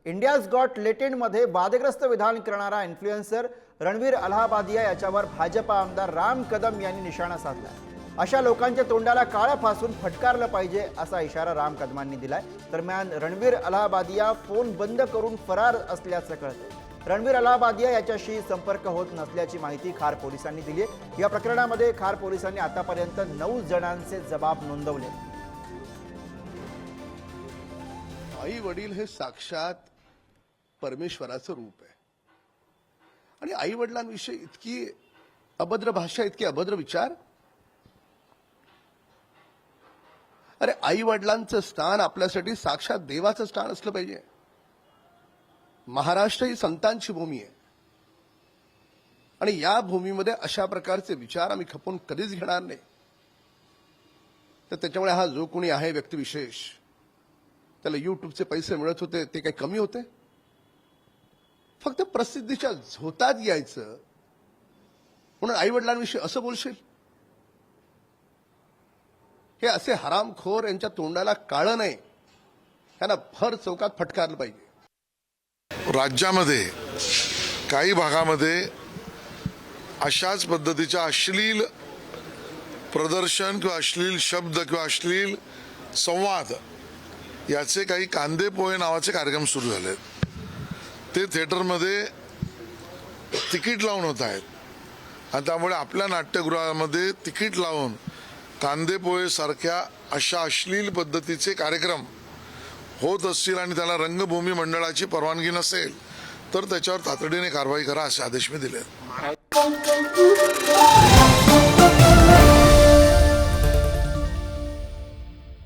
India's got लेटेंटमध्ये वादग्रस्त विधान करणारा इन्फ्लुएन्सर रणवीर अलाहाबादिया याच्यावर भाजपा आमदार राम कदम यांनी निशाणा साधला। अशा लोकांच्या तोंडाला काळं फासून फटकारलं पाहिजे असा इशारा राम कदमांनी दिलाय। दरम्यान रणवीर अलाहाबादिया फोन बंद करून फरार असल्याचं कळतंय। रणवीर अलाहाबादिया याच्याशी संपर्क होत नसल्याची माहिती खार पोलिसांनी दिली आहे। या प्रकरणामध्ये खार पोलिसांनी आतापर्यंत 9 जणांचे जबाब नोंदवले। आई वडील हे साक्षात परमेश्वराचं रूप आहे आणि आई वडिलांविषयी इतकी अभद्र भाषा, इतके अभद्र विचार। अरे आई वडिलांचं स्थान आपल्यासाठी साक्षात देवाचं स्थान असलं पाहिजे। महाराष्ट्र ही संतांची भूमी आहे आणि या भूमीमध्ये अशा प्रकारचे विचार आम्ही खपून कधीच घेणार नाही। तर त्याच्यामुळे हा जो कोणी आहे व्यक्तिविशेष, त्याला युट्यूबचे पैसे मिळत होते ते काही कमी होते? फक्त प्रसिद्धीच्या झोतात यायचं म्हणून आई वडिलांविषयी असं बोलशील? हे असे हरामखोर यांच्या तोंडाला काळं नाही, त्यांना भर चौकात फटकारलं पाहिजे। राज्यामध्ये काही भागामध्ये अशाच पद्धतीच्या अश्लील प्रदर्शन किंवा अश्लील शब्द किंवा अश्लील संवाद याचे काही कांदे पोहे नावाचे कार्यक्रम सुरू झाले। ते थिएटरमध्ये तिकीट लावून होत आहेत आणि त्यामुळे आपल्या नाट्यगृहामध्ये तिकीट लावून कांदे पोहे सारख्या अशा अश्लील पद्धतीचे कार्यक्रम होत असतील आणि त्याला रंगभूमी मंडळाची परवानगी नसेल तर त्याच्यावर तातडीने कारवाई करा असे आदेश मी दिले।